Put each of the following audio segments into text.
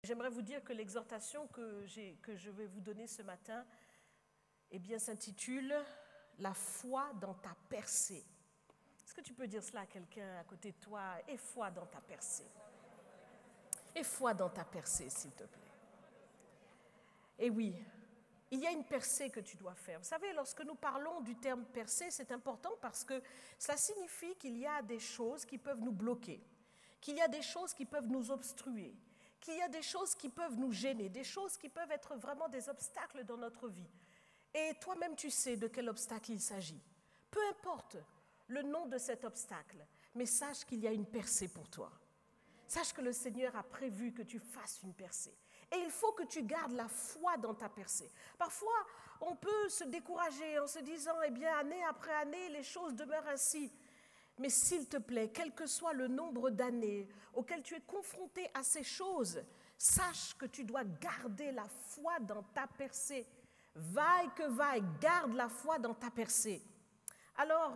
J'aimerais vous dire que l'exhortation que je vais vous donner ce matin s'intitule « La foi dans ta percée ». Est-ce que tu peux dire cela à quelqu'un à côté de toi? « Aie foi dans ta percée ». Aie foi dans ta percée, s'il te plaît. Et oui, il y a une percée que tu dois faire. Vous savez, lorsque nous parlons du terme percée, c'est important parce que cela signifie qu'il y a des choses qui peuvent nous bloquer, qu'il y a des choses qui peuvent nous obstruer, qu'il y a des choses qui peuvent nous gêner, des choses qui peuvent être vraiment des obstacles dans notre vie. Et toi-même, tu sais de quel obstacle il s'agit. Peu importe le nom de cet obstacle, mais sache qu'il y a une percée pour toi. Sache que le Seigneur a prévu que tu fasses une percée. Et il faut que tu gardes la foi dans ta percée. Parfois, on peut se décourager en se disant, année après année, les choses demeurent ainsi. Mais s'il te plaît, quel que soit le nombre d'années auxquelles tu es confronté à ces choses, sache que tu dois garder la foi dans ta percée. Vaille que vaille, garde la foi dans ta percée. Alors,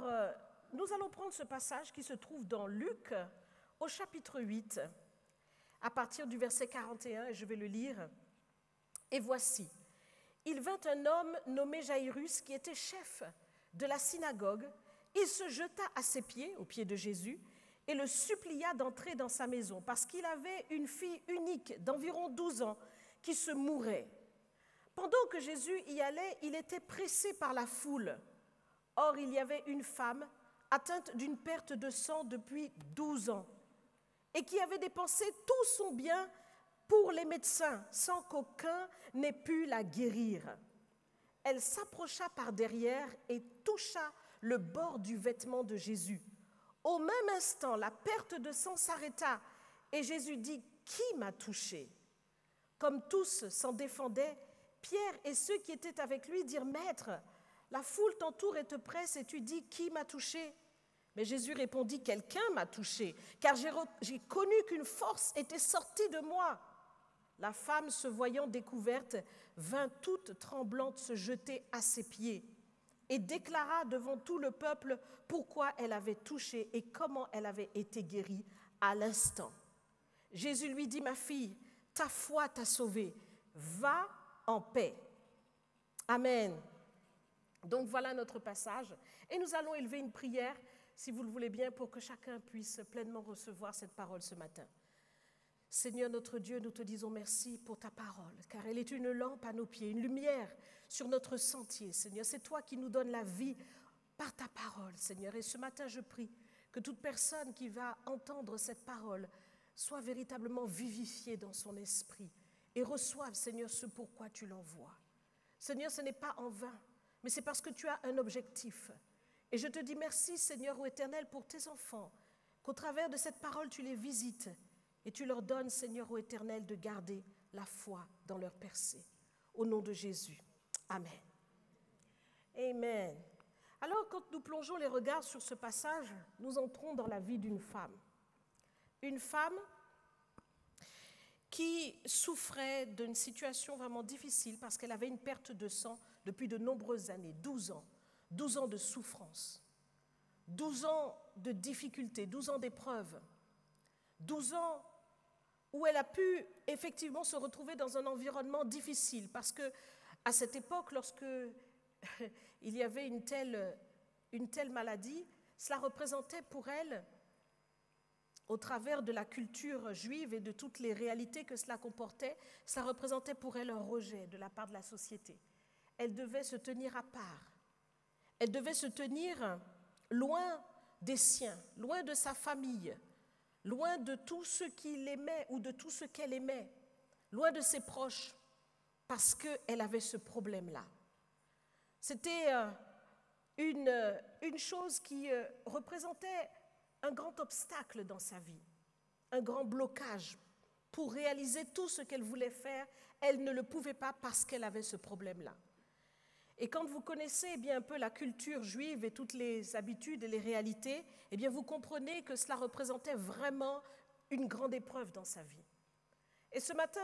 nous allons prendre ce passage qui se trouve dans Luc, au chapitre 8, à partir du verset 41, et je vais le lire. Et voici, il vint un homme nommé Jairus, qui était chef de la synagogue. Il se jeta à ses pieds, aux pieds de Jésus, et le supplia d'entrer dans sa maison, parce qu'il avait une fille unique d'environ 12 ans qui se mourait. Pendant que Jésus y allait, il était pressé par la foule. Or, il y avait une femme atteinte d'une perte de sang depuis 12 ans, et qui avait dépensé tout son bien pour les médecins, sans qu'aucun n'ait pu la guérir. Elle s'approcha par derrière et toucha le bord du vêtement de Jésus. Au même instant, la perte de sang s'arrêta et Jésus dit « Qui m'a touché ?» Comme tous s'en défendaient, Pierre et ceux qui étaient avec lui dirent « Maître, la foule t'entoure et te presse et tu dis « Qui m'a touché ?» Mais Jésus répondit « Quelqu'un m'a touché, car j'ai connu qu'une force était sortie de moi. » La femme, se voyant découverte, vint toute tremblante se jeter à ses pieds et déclara devant tout le peuple pourquoi elle avait touché et comment elle avait été guérie à l'instant. Jésus lui dit « Ma fille, ta foi t'a sauvée, va en paix. » Amen. Donc voilà notre passage et nous allons élever une prière, si vous le voulez bien, pour que chacun puisse pleinement recevoir cette parole ce matin. Seigneur notre Dieu, nous te disons merci pour ta parole, car elle est une lampe à nos pieds, une lumière sur notre sentier, Seigneur. C'est toi qui nous donnes la vie par ta parole, Seigneur. Et ce matin, je prie que toute personne qui va entendre cette parole soit véritablement vivifiée dans son esprit et reçoive, Seigneur, ce pourquoi tu l'envoies. Seigneur, ce n'est pas en vain, mais c'est parce que tu as un objectif. Et je te dis merci, Seigneur, ô Éternel, pour tes enfants, qu'au travers de cette parole, tu les visites et tu leur donnes, Seigneur, ô Éternel, de garder la foi dans leur percée. Au nom de Jésus. Amen. Amen. Alors, quand nous plongeons les regards sur ce passage, nous entrons dans la vie d'une femme. Une femme qui souffrait d'une situation vraiment difficile parce qu'elle avait une perte de sang depuis de nombreuses années, 12 ans. 12 ans de souffrance, 12 ans de difficultés, 12 ans d'épreuves, 12 ans où elle a pu effectivement se retrouver dans un environnement difficile parce que à cette époque, lorsque il y avait une telle maladie, cela représentait pour elle, au travers de la culture juive et de toutes les réalités que cela comportait, cela représentait pour elle un rejet de la part de la société. Elle devait se tenir à part. Elle devait se tenir loin des siens, loin de sa famille, loin de tout ce qu'il aimait ou de tout ce qu'elle aimait, loin de ses proches, parce qu'elle avait ce problème-là. C'était une chose qui représentait un grand obstacle dans sa vie, un grand blocage. Pour réaliser tout ce qu'elle voulait faire, elle ne le pouvait pas parce qu'elle avait ce problème-là. Et quand vous connaissez un peu la culture juive et toutes les habitudes et les réalités, vous comprenez que cela représentait vraiment une grande épreuve dans sa vie. Et ce matin,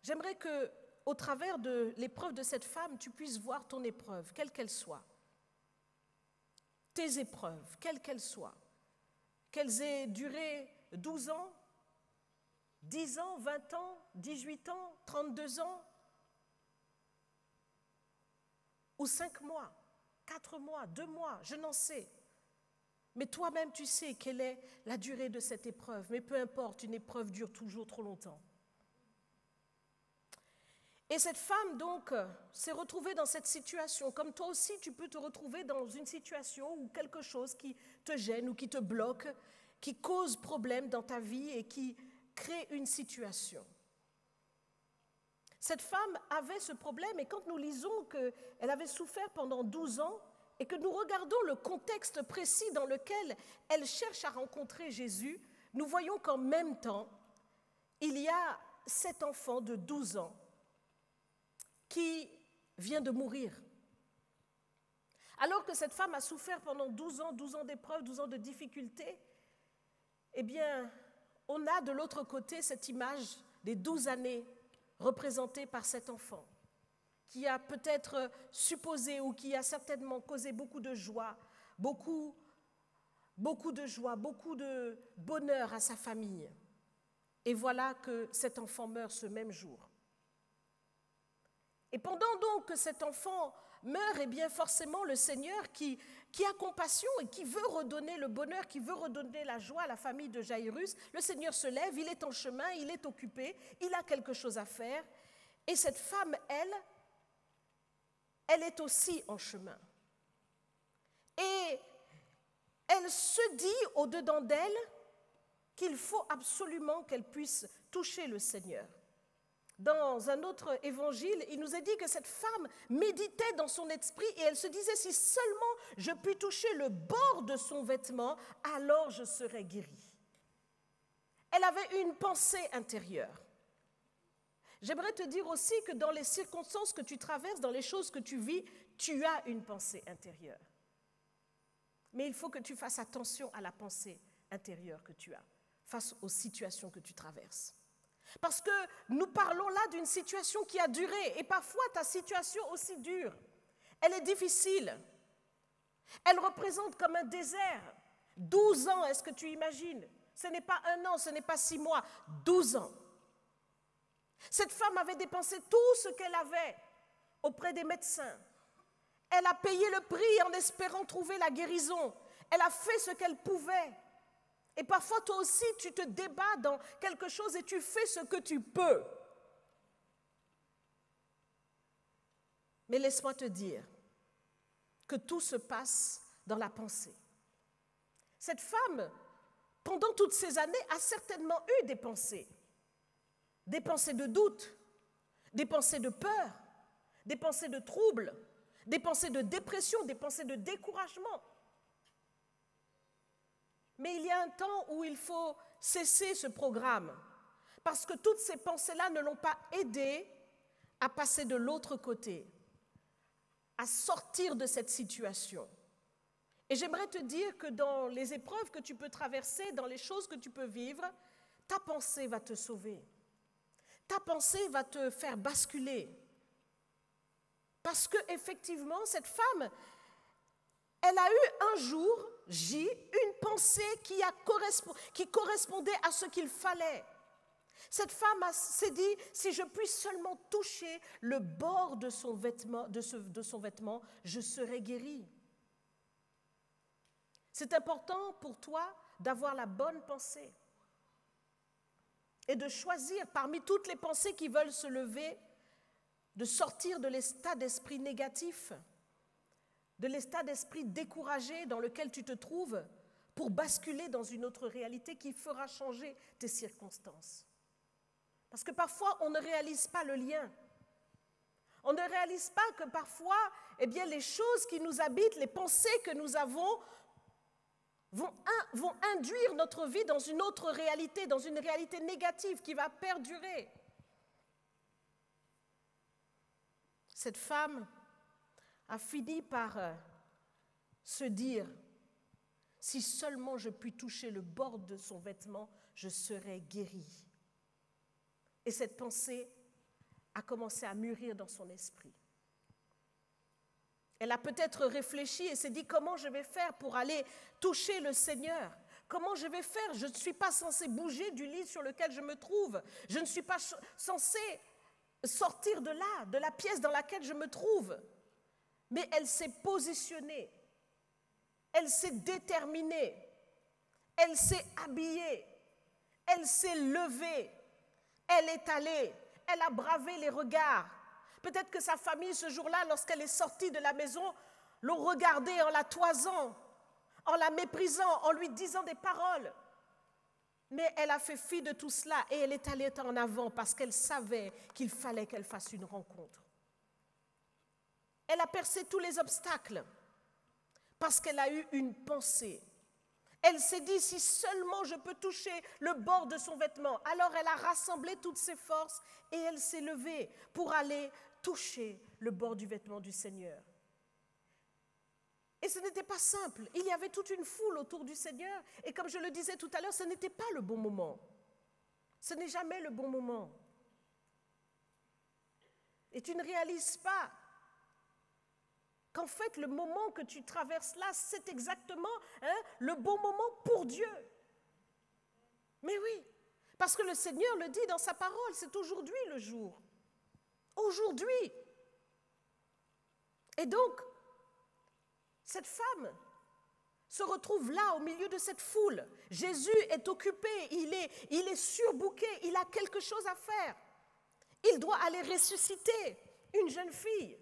j'aimerais qu'au travers de l'épreuve de cette femme, tu puisses voir ton épreuve, quelle qu'elle soit. Tes épreuves, quelles qu'elles soient. Qu'elles aient duré 12 ans, 10 ans, 20 ans, 18 ans, 32 ans, ou 5 mois, 4 mois, 2 mois, je n'en sais. Mais toi-même, tu sais quelle est la durée de cette épreuve. Mais peu importe, une épreuve dure toujours trop longtemps. Et cette femme, donc, s'est retrouvée dans cette situation. Comme toi aussi, tu peux te retrouver dans une situation ou quelque chose qui te gêne ou qui te bloque, qui cause problème dans ta vie et qui crée une situation. Cette femme avait ce problème et quand nous lisons qu'elle avait souffert pendant 12 ans et que nous regardons le contexte précis dans lequel elle cherche à rencontrer Jésus, nous voyons qu'en même temps, il y a cet enfant de 12 ans qui vient de mourir. Alors que cette femme a souffert pendant 12 ans d'épreuves, 12 ans de difficultés, eh bien, on a de l'autre côté cette image des 12 années représentées par cet enfant, qui a peut-être supposé ou qui a certainement causé beaucoup de joie, beaucoup de bonheur à sa famille. Et voilà que cet enfant meurt ce même jour. Et pendant donc que cet enfant meurt, eh bien forcément le Seigneur qui a compassion et qui veut redonner le bonheur, qui veut redonner la joie à la famille de Jaïrus, le Seigneur se lève, il est en chemin, il est occupé, il a quelque chose à faire. Et cette femme, elle est aussi en chemin. Et elle se dit au-dedans d'elle qu'il faut absolument qu'elle puisse toucher le Seigneur. Dans un autre évangile, il nous est dit que cette femme méditait dans son esprit et elle se disait, si seulement je puis toucher le bord de son vêtement, alors je serai guérie. Elle avait une pensée intérieure. J'aimerais te dire aussi que dans les circonstances que tu traverses, dans les choses que tu vis, tu as une pensée intérieure. Mais il faut que tu fasses attention à la pensée intérieure que tu as face aux situations que tu traverses. Parce que nous parlons là d'une situation qui a duré et parfois ta situation aussi dure. Elle est difficile. Elle représente comme un désert. 12 ans, est-ce que tu imagines? Ce n'est pas 1 an, ce n'est pas 6 mois, 12 ans. Cette femme avait dépensé tout ce qu'elle avait auprès des médecins. Elle a payé le prix en espérant trouver la guérison. Elle a fait ce qu'elle pouvait. Et parfois, toi aussi, tu te débats dans quelque chose et tu fais ce que tu peux. Mais laisse-moi te dire que tout se passe dans la pensée. Cette femme, pendant toutes ces années, a certainement eu des pensées de doute, des pensées de peur, des pensées de trouble, des pensées de dépression, des pensées de découragement. Mais il y a un temps où il faut cesser ce programme, parce que toutes ces pensées-là ne l'ont pas aidé à passer de l'autre côté, à sortir de cette situation. Et j'aimerais te dire que dans les épreuves que tu peux traverser, dans les choses que tu peux vivre, ta pensée va te sauver. Ta pensée va te faire basculer. Parce qu'effectivement, cette femme, elle a eu un jour, une pensée qui correspondait à ce qu'il fallait. Cette femme s'est dit, si je puis seulement toucher le bord de son vêtement, je serai guérie. C'est important pour toi d'avoir la bonne pensée et de choisir parmi toutes les pensées qui veulent se lever, de sortir de l'état d'esprit négatif, de l'état d'esprit découragé dans lequel tu te trouves pour basculer dans une autre réalité qui fera changer tes circonstances. Parce que parfois, on ne réalise pas le lien. On ne réalise pas que parfois, eh bien, les choses qui nous habitent, les pensées que nous avons, vont induire notre vie dans une autre réalité, dans une réalité négative qui va perdurer. Cette femme a fini par se dire, si seulement je puis toucher le bord de son vêtement, je serai guérie. Et cette pensée a commencé à mûrir dans son esprit. Elle a peut-être réfléchi et s'est dit, comment je vais faire pour aller toucher le Seigneur, Comment je vais faire? Je ne suis pas censée bouger du lit sur lequel je me trouve. Je ne suis pas censée sortir de là, de la pièce dans laquelle je me trouve. Mais elle s'est positionnée. Elle s'est déterminée. Elle s'est habillée. Elle s'est levée. Elle est allée. Elle a bravé les regards. Peut-être que sa famille, ce jour-là, lorsqu'elle est sortie de la maison, l'ont regardée en la toisant, en la méprisant, en lui disant des paroles. Mais elle a fait fi de tout cela et elle est allée en avant parce qu'elle savait qu'il fallait qu'elle fasse une rencontre. Elle a percé tous les obstacles parce qu'elle a eu une pensée. Elle s'est dit, si seulement je peux toucher le bord de son vêtement. Alors elle a rassemblé toutes ses forces et elle s'est levée pour aller toucher le bord du vêtement du Seigneur. Et ce n'était pas simple. Il y avait toute une foule autour du Seigneur. Et comme je le disais tout à l'heure, ce n'était pas le bon moment. Ce n'est jamais le bon moment. Et tu ne réalises pas qu'en fait, le moment que tu traverses là, c'est exactement le bon moment pour Dieu. Mais oui, parce que le Seigneur le dit dans sa parole, c'est aujourd'hui le jour. Aujourd'hui. Et donc, cette femme se retrouve là au milieu de cette foule. Jésus est occupé, il est surbooké, il a quelque chose à faire. Il doit aller ressusciter une jeune fille.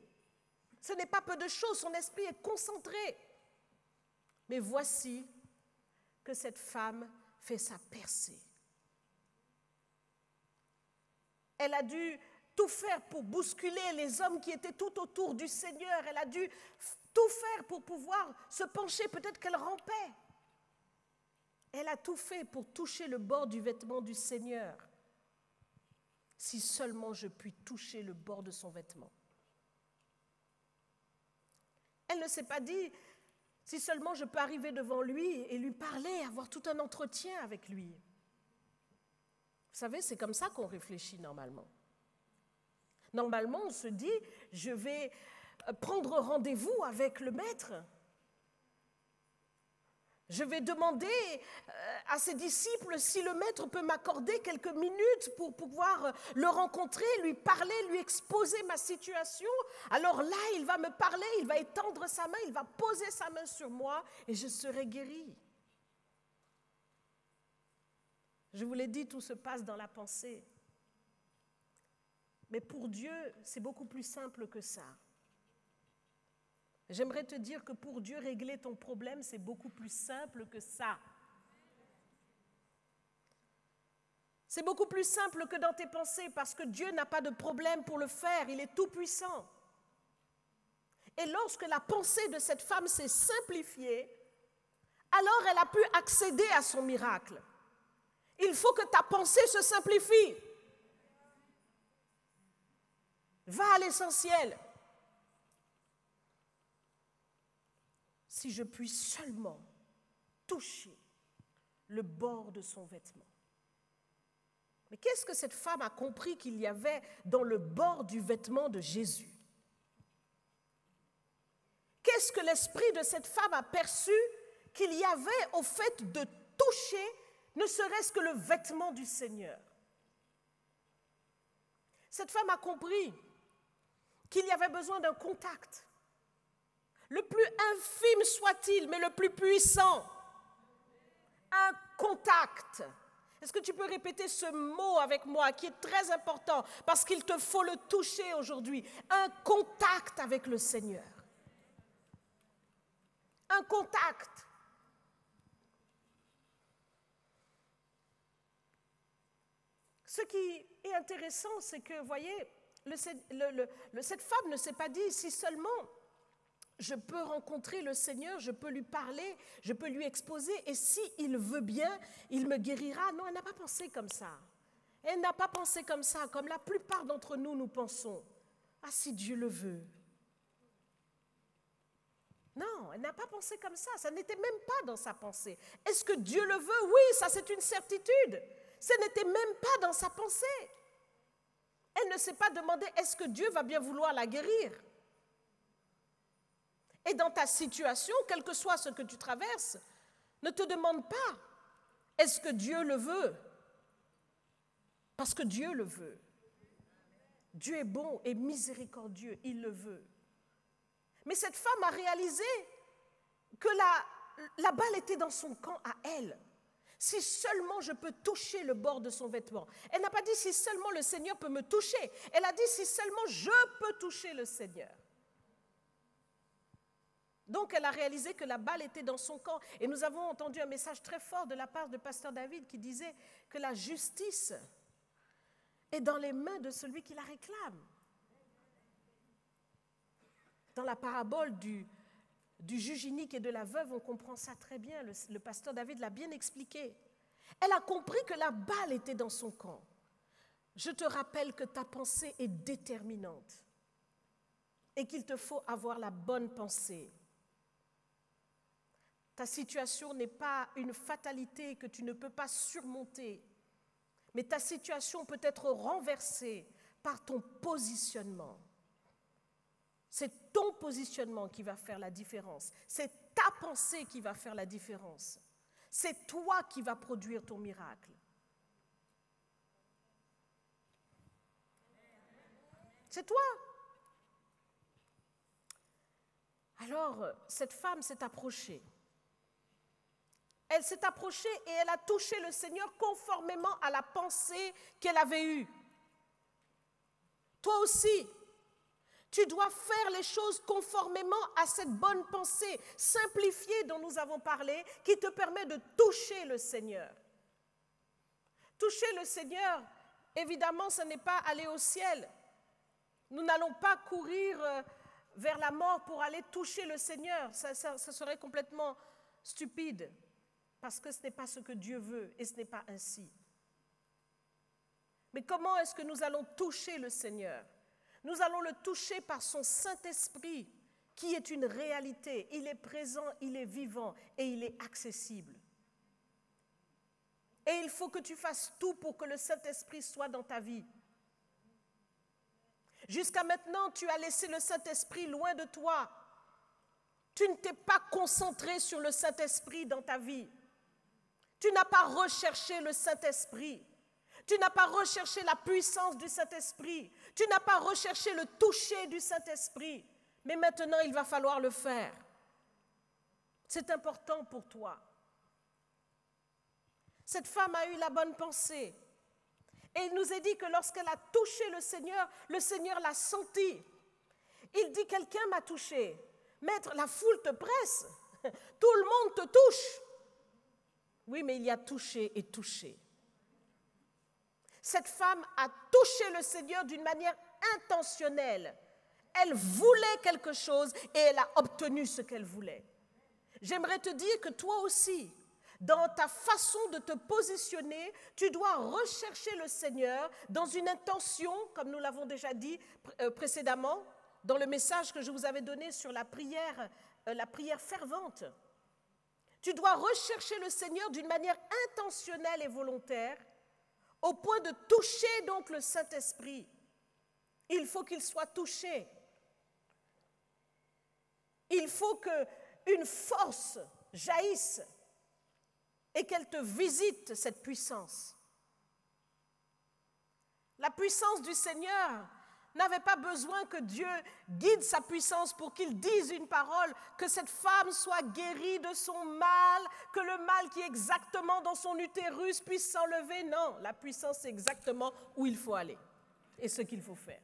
Ce n'est pas peu de choses, son esprit est concentré. Mais voici que cette femme fait sa percée. Elle a dû tout faire pour bousculer les hommes qui étaient tout autour du Seigneur. Elle a dû tout faire pour pouvoir se pencher, peut-être qu'elle rampait. Elle a tout fait pour toucher le bord du vêtement du Seigneur. Si seulement je puis toucher le bord de son vêtement. Elle ne s'est pas dit, si seulement je peux arriver devant lui et lui parler, avoir tout un entretien avec lui. Vous savez, c'est comme ça qu'on réfléchit normalement. Normalement, on se dit, je vais prendre rendez-vous avec le maître. Je vais demander à ses disciples si le maître peut m'accorder quelques minutes pour pouvoir le rencontrer, lui parler, lui exposer ma situation. Alors là, il va me parler, il va étendre sa main, il va poser sa main sur moi et je serai guérie. Je vous l'ai dit, tout se passe dans la pensée. Mais pour Dieu, c'est beaucoup plus simple que ça. J'aimerais te dire que pour Dieu, régler ton problème, c'est beaucoup plus simple que ça. C'est beaucoup plus simple que dans tes pensées parce que Dieu n'a pas de problème pour le faire, il est tout puissant. Et lorsque la pensée de cette femme s'est simplifiée, alors elle a pu accéder à son miracle. Il faut que ta pensée se simplifie. Va à l'essentiel. Si je puis seulement toucher le bord de son vêtement. Mais qu'est-ce que cette femme a compris qu'il y avait dans le bord du vêtement de Jésus? Qu'est-ce que l'esprit de cette femme a perçu qu'il y avait au fait de toucher ne serait-ce que le vêtement du Seigneur? Cette femme a compris qu'il y avait besoin d'un contact. Le plus infime soit-il, mais le plus puissant. Un contact. Est-ce que tu peux répéter ce mot avec moi qui est très important parce qu'il te faut le toucher aujourd'hui? Un contact avec le Seigneur. Un contact. Ce qui est intéressant, c'est que, vous voyez, cette femme ne s'est pas dit, si seulement je peux rencontrer le Seigneur, je peux lui parler, je peux lui exposer, et s'il veut bien, il me guérira. Non, elle n'a pas pensé comme ça. Elle n'a pas pensé comme ça, comme la plupart d'entre nous, nous pensons. Ah, si Dieu le veut. Non, elle n'a pas pensé comme ça n'était même pas dans sa pensée. Est-ce que Dieu le veut? Oui, ça c'est une certitude. Ce n'était même pas dans sa pensée. Elle ne s'est pas demandé, est-ce que Dieu va bien vouloir la guérir? Et dans ta situation, quel que soit ce que tu traverses, ne te demande pas, Est-ce que Dieu le veut? Parce que Dieu le veut. Dieu est bon et miséricordieux, il le veut. Mais cette femme a réalisé que la balle était dans son camp à elle. Si seulement je peux toucher le bord de son vêtement. Elle n'a pas dit si seulement le Seigneur peut me toucher. Elle a dit si seulement je peux toucher le Seigneur. Donc elle a réalisé que la balle était dans son camp. Et nous avons entendu un message très fort de la part de pasteur David qui disait que la justice est dans les mains de celui qui la réclame. Dans la parabole du juge inique et de la veuve, on comprend ça très bien. Le pasteur David l'a bien expliqué. Elle a compris que la balle était dans son camp. Je te rappelle que ta pensée est déterminante et qu'il te faut avoir la bonne pensée. Ta situation n'est pas une fatalité que tu ne peux pas surmonter, mais ta situation peut être renversée par ton positionnement. C'est ton positionnement qui va faire la différence. C'est ta pensée qui va faire la différence. C'est toi qui vas produire ton miracle. C'est toi. Alors, cette femme s'est approchée. Elle s'est approchée et elle a touché le Seigneur conformément à la pensée qu'elle avait eue. Toi aussi, tu dois faire les choses conformément à cette bonne pensée simplifiée dont nous avons parlé, qui te permet de toucher le Seigneur. Toucher le Seigneur, évidemment, ce n'est pas aller au ciel. Nous n'allons pas courir vers la mort pour aller toucher le Seigneur. Ça serait complètement stupide. Parce que ce n'est pas ce que Dieu veut et ce n'est pas ainsi. Mais comment est-ce que nous allons toucher le Seigneur? Nous allons le toucher par son Saint-Esprit, qui est une réalité. Il est présent, il est vivant et il est accessible. Et il faut que tu fasses tout pour que le Saint-Esprit soit dans ta vie. Jusqu'à maintenant, tu as laissé le Saint-Esprit loin de toi. Tu ne t'es pas concentré sur le Saint-Esprit dans ta vie. Tu n'as pas recherché le Saint-Esprit. Tu n'as pas recherché la puissance du Saint-Esprit. Tu n'as pas recherché le toucher du Saint-Esprit. Mais maintenant, il va falloir le faire. C'est important pour toi. Cette femme a eu la bonne pensée. Et il nous est dit que lorsqu'elle a touché le Seigneur l'a senti. Il dit, quelqu'un m'a touché. Maître, la foule te presse. Tout le monde te touche. Oui, mais il y a touché et touché. Cette femme a touché le Seigneur d'une manière intentionnelle. Elle voulait quelque chose et elle a obtenu ce qu'elle voulait. J'aimerais te dire que toi aussi, dans ta façon de te positionner, tu dois rechercher le Seigneur dans une intention, comme nous l'avons déjà dit précédemment, dans le message que je vous avais donné sur la prière fervente. Tu dois rechercher le Seigneur d'une manière intentionnelle et volontaire, au point de toucher donc le Saint-Esprit. Il faut qu'il soit touché. Il faut qu'une force jaillisse et qu'elle te visite, cette puissance. La puissance du Seigneur n'avait pas besoin que Dieu guide sa puissance pour qu'il dise une parole, que cette femme soit guérie de son mal, que le mal qui est exactement dans son utérus puisse s'enlever. Non, la puissance c'est exactement où il faut aller et ce qu'il faut faire.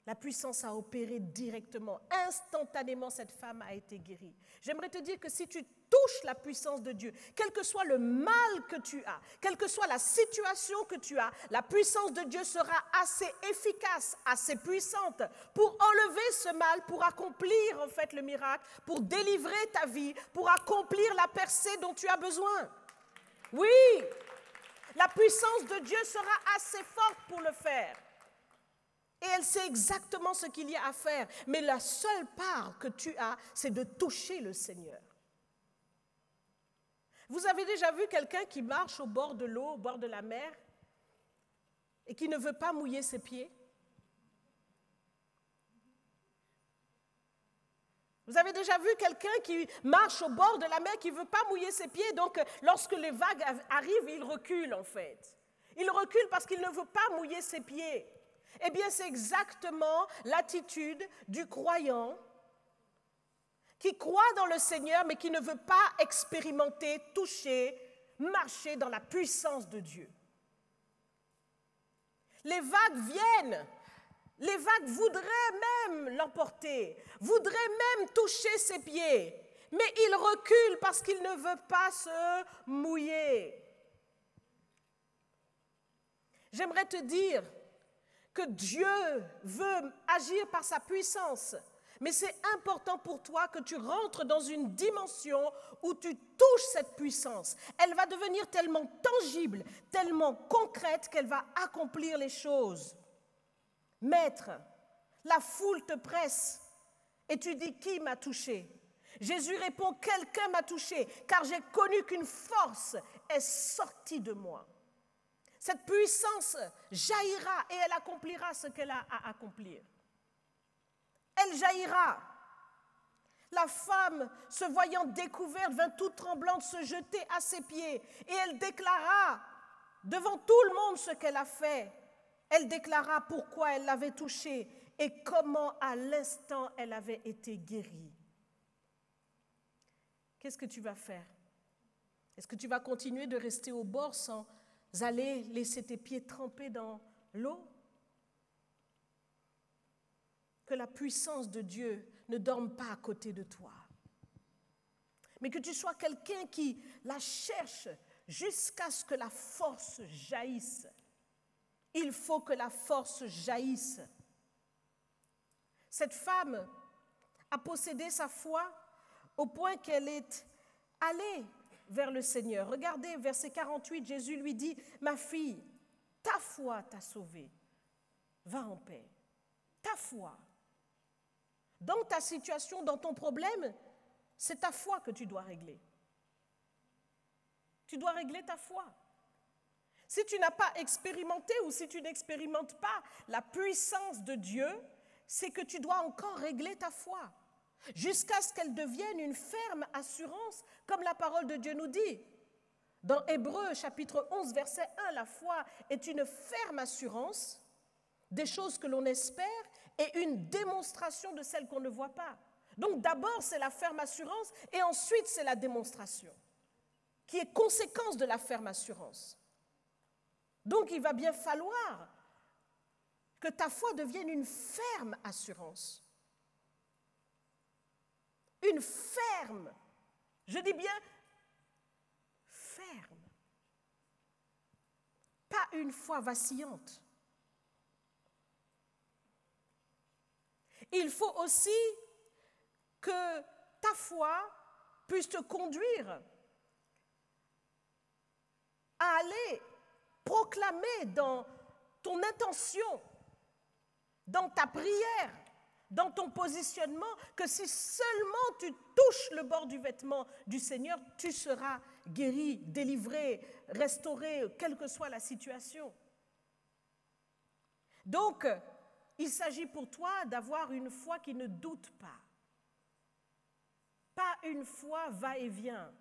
La puissance a opéré directement, instantanément, cette femme a été guérie. J'aimerais te dire que si tu touches la puissance de Dieu, quel que soit le mal que tu as, quelle que soit la situation que tu as, la puissance de Dieu sera assez efficace, assez puissante pour enlever ce mal, pour accomplir en fait le miracle, pour délivrer ta vie, pour accomplir la percée dont tu as besoin. Oui, la puissance de Dieu sera assez forte pour le faire. Et elle sait exactement ce qu'il y a à faire. Mais la seule part que tu as, c'est de toucher le Seigneur. Vous avez déjà vu quelqu'un qui marche au bord de l'eau, au bord de la mer, et qui ne veut pas mouiller ses pieds? Vous avez déjà vu quelqu'un qui marche au bord de la mer, qui ne veut pas mouiller ses pieds, donc lorsque les vagues arrivent, il recule en fait. Il recule parce qu'il ne veut pas mouiller ses pieds. Eh bien, c'est exactement l'attitude du croyant qui croit dans le Seigneur, mais qui ne veut pas expérimenter, toucher, marcher dans la puissance de Dieu. Les vagues viennent. Les vagues voudraient même l'emporter, voudraient même toucher ses pieds, mais il recule parce qu'il ne veut pas se mouiller. J'aimerais te dire que Dieu veut agir par sa puissance, mais c'est important pour toi que tu rentres dans une dimension où tu touches cette puissance. Elle va devenir tellement tangible, tellement concrète qu'elle va accomplir les choses. Maître, la foule te presse et tu dis qui m'a touché? Jésus répond, quelqu'un m'a touché car j'ai connu qu'une force est sortie de moi. Cette puissance jaillira et elle accomplira ce qu'elle a à accomplir. Elle jaillira. La femme, se voyant découverte, vint toute tremblante se jeter à ses pieds et elle déclara devant tout le monde ce qu'elle a fait. Elle déclara pourquoi elle l'avait touché et comment à l'instant elle avait été guérie. Qu'est-ce que tu vas faire? Est-ce que tu vas continuer de rester au bord sans aller laisser tes pieds trempés dans l'eau? Que la puissance de Dieu ne dorme pas à côté de toi, mais que tu sois quelqu'un qui la cherche jusqu'à ce que la force jaillisse. Il faut que la force jaillisse. Cette femme a possédé sa foi au point qu'elle est allée vers le Seigneur. Regardez, verset 48, Jésus lui dit, « Ma fille, ta foi t'a sauvée. Va en paix. » Ta foi. Dans ta situation, dans ton problème, c'est ta foi que tu dois régler. Tu dois régler ta foi. Si tu n'as pas expérimenté ou si tu n'expérimentes pas la puissance de Dieu, c'est que tu dois encore régler ta foi jusqu'à ce qu'elle devienne une ferme assurance, comme la parole de Dieu nous dit. Dans Hébreux chapitre 11, verset 1, la foi est une ferme assurance des choses que l'on espère et une démonstration de celles qu'on ne voit pas. Donc d'abord, c'est la ferme assurance et ensuite, c'est la démonstration qui est conséquence de la ferme assurance. Donc, il va bien falloir que ta foi devienne une ferme assurance. Une ferme, je dis bien ferme. Pas une foi vacillante. Il faut aussi que ta foi puisse te conduire à aller proclamer dans ton intention, dans ta prière, dans ton positionnement, que si seulement tu touches le bord du vêtement du Seigneur, tu seras guéri, délivré, restauré, quelle que soit la situation. Donc, il s'agit pour toi d'avoir une foi qui ne doute pas. Pas une foi va-et-vient,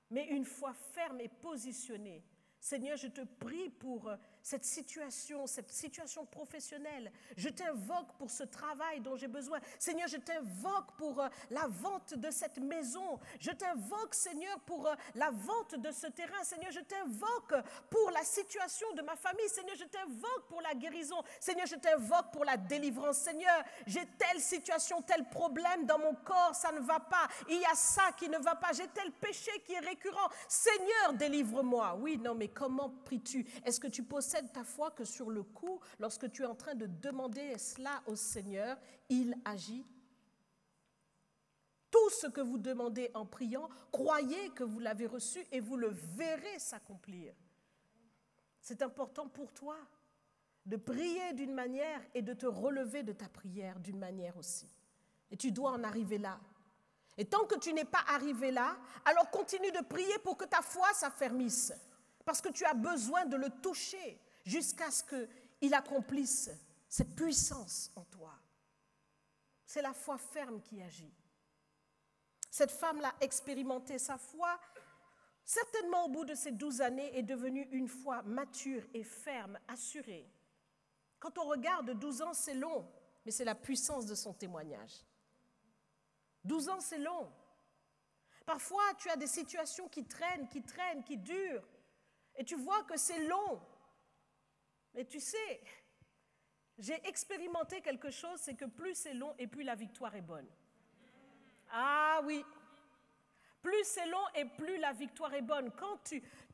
mais une foi ferme et positionnée. Seigneur, je te prie pour cette situation professionnelle. Je t'invoque pour ce travail dont j'ai besoin. Seigneur, je t'invoque pour la vente de cette maison. Je t'invoque, Seigneur, pour la vente de ce terrain. Seigneur, je t'invoque pour la situation de ma famille. Seigneur, je t'invoque pour la guérison. Seigneur, je t'invoque pour la délivrance. Seigneur, j'ai telle situation, tel problème dans mon corps, ça ne va pas. Il y a ça qui ne va pas. J'ai tel péché qui est récurrent. Seigneur, délivre-moi. Oui, non, mais comment pries-tu? Est-ce que tu possèdes ta foi que sur le coup, lorsque tu es en train de demander cela au Seigneur, il agit? Tout ce que vous demandez en priant, croyez que vous l'avez reçu et vous le verrez s'accomplir. C'est important pour toi de prier d'une manière et de te relever de ta prière d'une manière aussi. Et tu dois en arriver là. Et tant que tu n'es pas arrivé là, alors continue de prier pour que ta foi s'affermisse. Parce que tu as besoin de le toucher jusqu'à ce qu'il accomplisse cette puissance en toi. C'est la foi ferme qui agit. Cette femme l'a expérimenté, sa foi, certainement au bout de ces 12 années, est devenue une foi mature et ferme, assurée. Quand on regarde 12 ans, c'est long, mais c'est la puissance de son témoignage. 12 ans, c'est long. Parfois, tu as des situations qui traînent, qui durent, et tu vois que c'est long. Mais tu sais, j'ai expérimenté quelque chose, c'est que plus c'est long et plus la victoire est bonne. Ah oui, plus c'est long et plus la victoire est bonne. Quand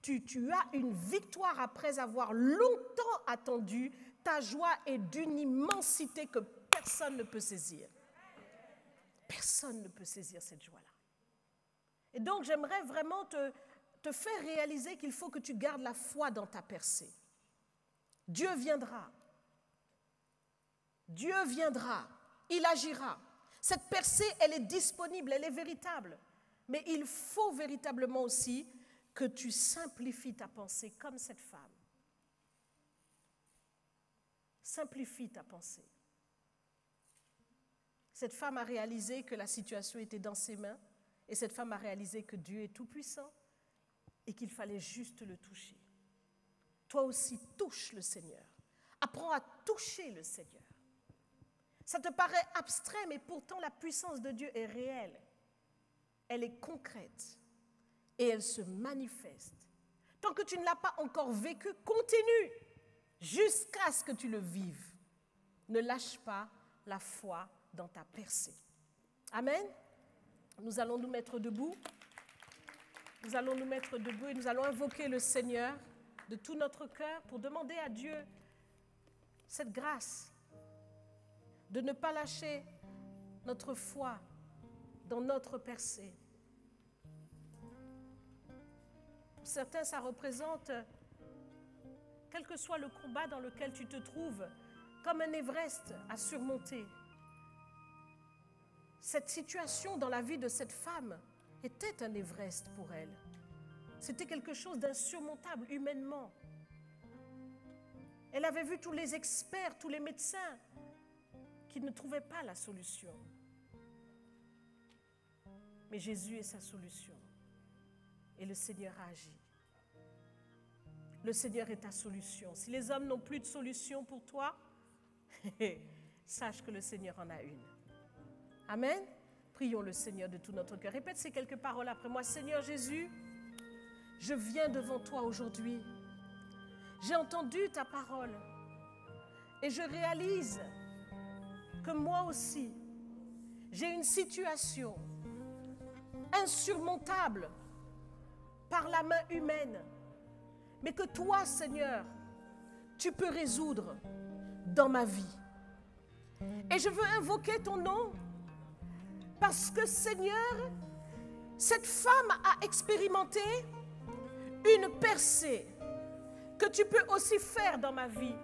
tu as une victoire après avoir longtemps attendu, ta joie est d'une immensité que personne ne peut saisir. Personne ne peut saisir cette joie-là. Et donc, j'aimerais vraiment te faire réaliser qu'il faut que tu gardes la foi dans ta percée. Dieu viendra. Dieu viendra. Il agira. Cette percée, elle est disponible, elle est véritable. Mais il faut véritablement aussi que tu simplifies ta pensée comme cette femme. Simplifie ta pensée. Cette femme a réalisé que la situation était dans ses mains et cette femme a réalisé que Dieu est tout-puissant et qu'il fallait juste le toucher. Toi aussi, touche le Seigneur. Apprends à toucher le Seigneur. Ça te paraît abstrait, mais pourtant la puissance de Dieu est réelle. Elle est concrète et elle se manifeste. Tant que tu ne l'as pas encore vécu, continue jusqu'à ce que tu le vives. Ne lâche pas la foi dans ta percée. Amen. Nous allons nous mettre debout. Nous allons nous mettre debout et nous allons invoquer le Seigneur de tout notre cœur pour demander à Dieu cette grâce de ne pas lâcher notre foi dans notre percée. Pour certains, ça représente, quel que soit le combat dans lequel tu te trouves, comme un Everest à surmonter. Cette situation dans la vie de cette femme était un Everest pour elle. C'était quelque chose d'insurmontable humainement. Elle avait vu tous les experts, tous les médecins qui ne trouvaient pas la solution. Mais Jésus est sa solution. Et le Seigneur a agi. Le Seigneur est ta solution. Si les hommes n'ont plus de solution pour toi, sache que le Seigneur en a une. Amen. Prions le Seigneur de tout notre cœur. Répète ces quelques paroles après moi. Seigneur Jésus, je viens devant toi aujourd'hui. J'ai entendu ta parole et je réalise que moi aussi, j'ai une situation insurmontable par la main humaine, mais que toi, Seigneur, tu peux résoudre dans ma vie. Et je veux invoquer ton nom parce que, Seigneur, cette femme a expérimenté une percée que tu peux aussi faire dans ma vie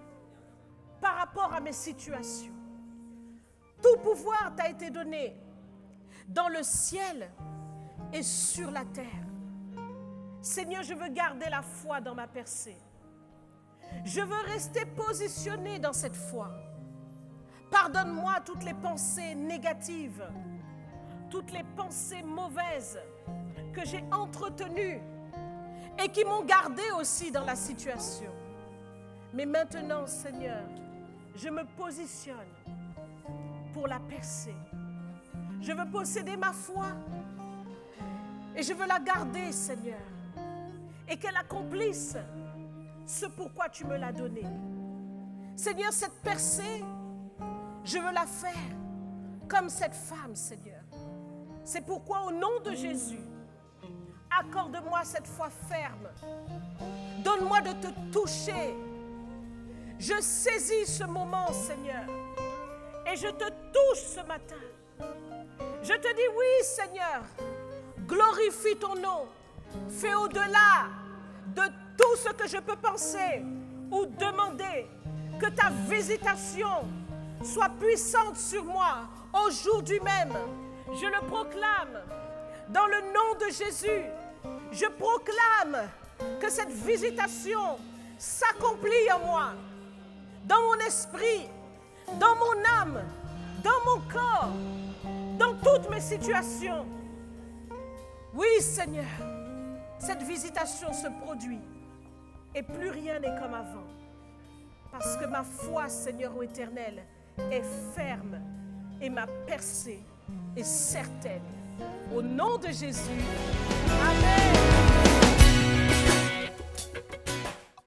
par rapport à mes situations. Tout pouvoir t'a été donné dans le ciel et sur la terre. Seigneur, je veux garder la foi dans ma percée. Je veux rester positionné dans cette foi. Pardonne-moi toutes les pensées négatives, toutes les pensées mauvaises que j'ai entretenues et qui m'ont gardé aussi dans la situation. Mais maintenant, Seigneur, je me positionne pour la percée. Je veux posséder ma foi et je veux la garder, Seigneur, et qu'elle accomplisse ce pourquoi tu me l'as donnée. Seigneur, cette percée, je veux la faire comme cette femme, Seigneur. C'est pourquoi, au nom de Jésus, accorde-moi cette foi ferme. Donne-moi de te toucher. Je saisis ce moment, Seigneur, et je te touche ce matin. Je te dis oui, Seigneur, glorifie ton nom. Fais au-delà de tout ce que je peux penser ou demander, que ta visitation soit puissante sur moi aujourd'hui même. Je le proclame dans le nom de Jésus. Je proclame que cette visitation s'accomplit en moi, dans mon esprit, dans mon âme, dans mon corps, dans toutes mes situations. Oui, Seigneur, cette visitation se produit et plus rien n'est comme avant. Parce que ma foi, Seigneur ô Éternel, est ferme et ma percée est certaine. Au nom de Jésus, Amen.